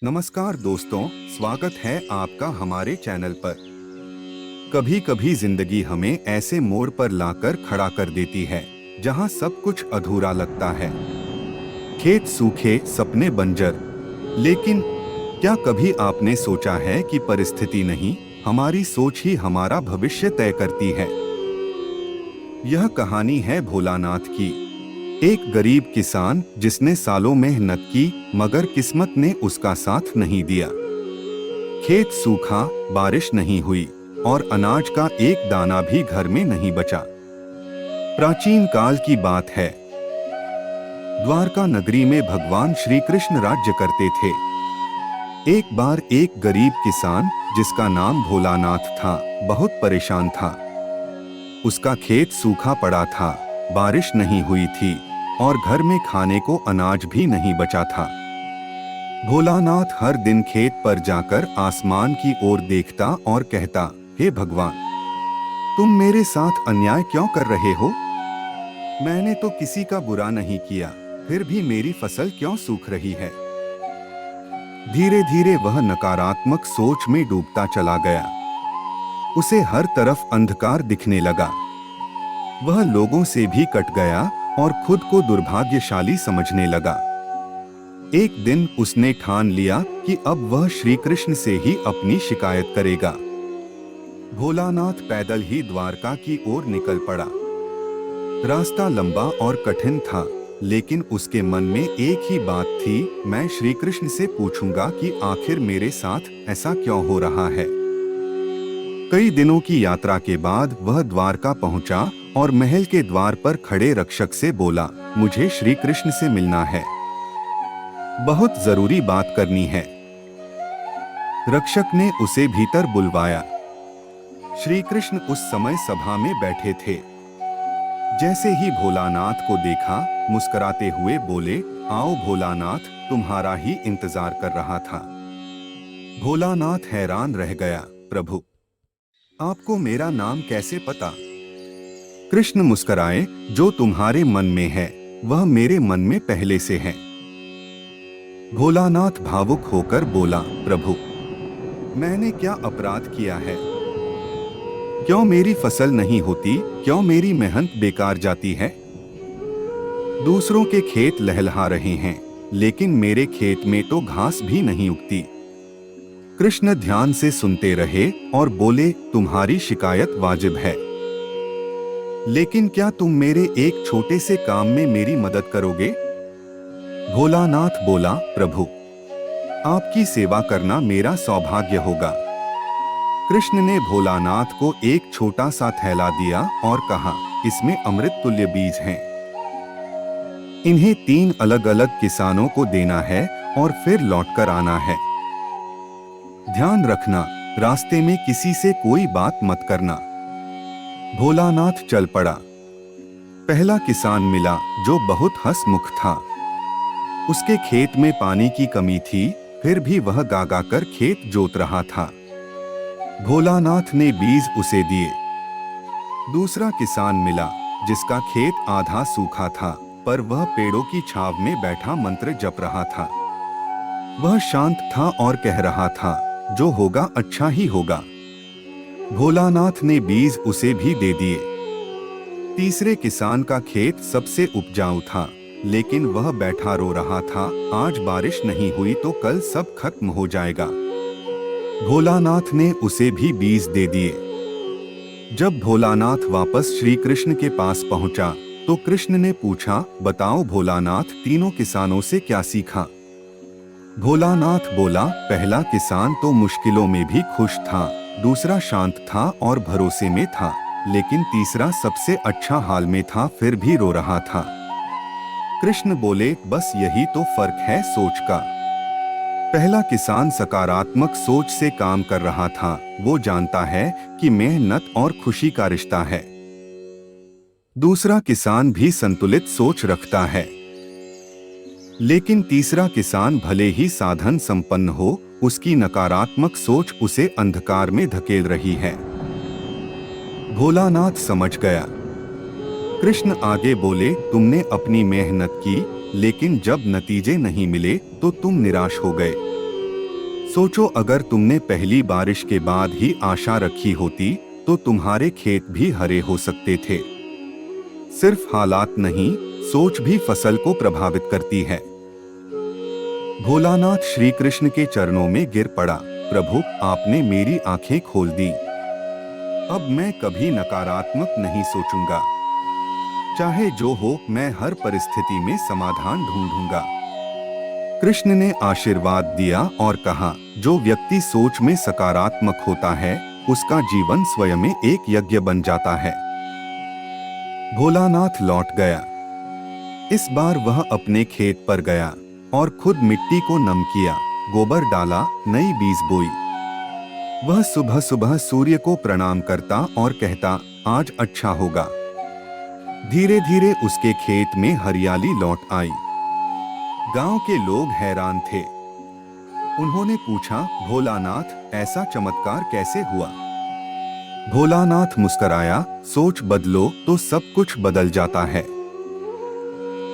नमस्कार दोस्तों, स्वागत है आपका हमारे चैनल पर। कभी कभी जिंदगी हमें ऐसे मोड़ पर लाकर खड़ा कर देती है जहां सब कुछ अधूरा लगता है। खेत सूखे, सपने बंजर। लेकिन क्या कभी आपने सोचा है कि परिस्थिति नहीं, हमारी सोच ही हमारा भविष्य तय करती है। यह कहानी है भोलानाथ की, एक गरीब किसान जिसने सालों मेहनत की मगर किस्मत ने उसका साथ नहीं दिया। खेत सूखा, बारिश नहीं हुई और अनाज का एक दाना भी घर में नहीं बचा। प्राचीन काल की बात है। द्वारका नगरी में भगवान श्री कृष्ण राज्य करते थे। एक बार एक गरीब किसान जिसका नाम भोलानाथ था, बहुत परेशान था। उसका खेत सूखा पड़ा था, बारिश नहीं हुई थी और घर में खाने को अनाज भी नहीं बचा था। भोलानाथ हर दिन खेत पर जाकर आसमान की ओर देखता और कहता, हे भगवान, तुम मेरे साथ अन्याय क्यों कर रहे हो? मैंने तो किसी का बुरा नहीं किया, फिर भी मेरी फसल क्यों सूख रही है? धीरे धीरे वह नकारात्मक सोच में डूबता चला गया। उसे हर तरफ अंधकार दिखने लगा। वह लोगों से भी कट गया और खुद को दुर्भाग्यशाली समझने लगा। एक दिन उसने ठान लिया कि अब वह श्री कृष्ण से ही अपनी शिकायत करेगा। भोलानाथ पैदल ही द्वारका की ओर निकल पड़ा। रास्ता लंबा और कठिन था, लेकिन उसके मन में एक ही बात थी, मैं श्री कृष्ण से पूछूंगा कि आखिर मेरे साथ ऐसा क्यों हो रहा है। कई दिनों की यात्रा के बाद वह द्वारका पहुंचा और महल के द्वार पर खड़े रक्षक से बोला, मुझे श्री कृष्ण से मिलना है, बहुत जरूरी बात करनी है। रक्षक ने उसे भीतर बुलवाया। श्री कृष्ण उस समय सभा में बैठे थे। जैसे ही भोलानाथ को देखा, मुस्कुराते हुए बोले, आओ भोलानाथ, तुम्हारा ही इंतजार कर रहा था। भोलानाथ हैरान रह गया, प्रभु, आपको मेरा नाम कैसे पता? कृष्ण मुस्कुराए, जो तुम्हारे मन में है वह मेरे मन में पहले से है। भोलानाथ भावुक होकर बोला, प्रभु, मैंने क्या अपराध किया है? क्यों मेरी फसल नहीं होती? क्यों मेरी मेहनत बेकार जाती है? दूसरों के खेत लहलहा रहे हैं, लेकिन मेरे खेत में तो घास भी नहीं उगती। कृष्ण ध्यान से सुनते रहे और बोले, तुम्हारी शिकायत वाजिब है, लेकिन क्या तुम मेरे एक छोटे से काम में मेरी मदद करोगे? भोलानाथ बोला, प्रभु, आपकी सेवा करना मेरा सौभाग्य होगा। कृष्ण ने भोलानाथ को एक छोटा सा थैला दिया और कहा, इसमें अमृत तुल्य बीज हैं। इन्हें 3 अलग अलग किसानों को देना है और फिर लौटकर आना है। ध्यान रखना, रास्ते में किसी से कोई बात मत करना। भोलानाथ चल पड़ा। पहला किसान मिला जो बहुत हंसमुख था। उसके खेत में पानी की कमी थी, फिर भी वह गागा कर खेत जोत रहा था। भोलानाथ ने बीज उसे दिए। दूसरा किसान मिला जिसका खेत आधा सूखा था, पर वह पेड़ों की छाव में बैठा मंत्र जप रहा था। वह शांत था और कह रहा था, जो होगा अच्छा ही होगा। भोलानाथ ने बीज उसे भी दे दिए। तीसरे किसान का खेत सबसे उपजाऊ था, लेकिन वह बैठा रो रहा था, आज बारिश नहीं हुई तो कल सब खत्म हो जाएगा। भोलानाथ ने उसे भी बीज दे दिए। जब भोलानाथ वापस श्री कृष्ण के पास पहुंचा तो कृष्ण ने पूछा, बताओ भोलानाथ, तीनों किसानों से क्या सीखा? भोलानाथ बोला, पहला किसान तो मुश्किलों में भी खुश था, दूसरा शांत था और भरोसे में था, लेकिन तीसरा सबसे अच्छा हाल में था, फिर भी रो रहा था। कृष्ण बोले, बस यही तो फर्क है सोच का। पहला किसान सकारात्मक सोच से काम कर रहा था, वो जानता है कि मेहनत और खुशी का रिश्ता है। दूसरा किसान भी संतुलित सोच रखता है, लेकिन तीसरा किसान भले ही साधन संपन्न हो, उसकी नकारात्मक सोच उसे अंधकार में धकेल रही है। भोलानाथ समझ गया। कृष्ण आगे बोले, तुमने अपनी मेहनत की, लेकिन जब नतीजे नहीं मिले तो तुम निराश हो गए। सोचो, अगर तुमने पहली बारिश के बाद ही आशा रखी होती तो तुम्हारे खेत भी हरे हो सकते थे। सिर्फ हालात नहीं, सोच भी फसल को प्रभावित करती है। भोलानाथ श्री कृष्ण के चरणों में गिर पड़ा। प्रभु, आपने मेरी आंखें खोल दी। अब मैं कभी नकारात्मक नहीं सोचूंगा। चाहे जो हो, मैं हर परिस्थिति में समाधान ढूंढूंगा। कृष्ण ने आशीर्वाद दिया और कहा, जो व्यक्ति सोच में सकारात्मक होता है उसका जीवन स्वयं में एक यज्ञ बन जाता है। भोलानाथ लौट गया। इस बार वह अपने खेत पर गया और खुद मिट्टी को नम किया, गोबर डाला, नई बीज बोई। वह सुबह सुबह सूर्य को प्रणाम करता और कहता, आज अच्छा होगा। धीरे धीरे उसके खेत में हरियाली लौट आई। गांव के लोग हैरान थे। उन्होंने पूछा, भोलानाथ, ऐसा चमत्कार कैसे हुआ? भोलानाथ मुस्कुराया, सोच बदलो तो सब कुछ बदल जाता है।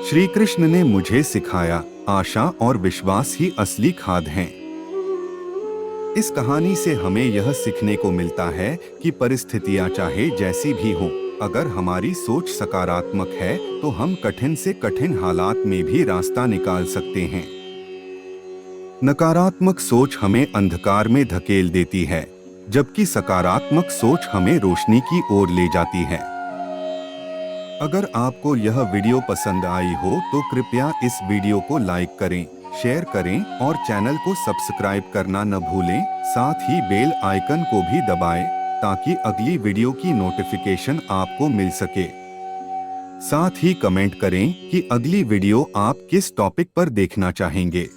श्री कृष्ण ने मुझे सिखाया, आशा और विश्वास ही असली खाद हैं। इस कहानी से हमें यह सीखने को मिलता है कि परिस्थितियां चाहे जैसी भी हों, अगर हमारी सोच सकारात्मक है तो हम कठिन से कठिन हालात में भी रास्ता निकाल सकते हैं। नकारात्मक सोच हमें अंधकार में धकेल देती है, जबकि सकारात्मक सोच हमें रोशनी की ओर ले जाती है। अगर आपको यह वीडियो पसंद आई हो तो कृपया इस वीडियो को लाइक करें, शेयर करें और चैनल को सब्सक्राइब करना न भूलें। साथ ही बेल आइकन को भी दबाएं ताकि अगली वीडियो की नोटिफिकेशन आपको मिल सके। साथ ही कमेंट करें कि अगली वीडियो आप किस टॉपिक पर देखना चाहेंगे।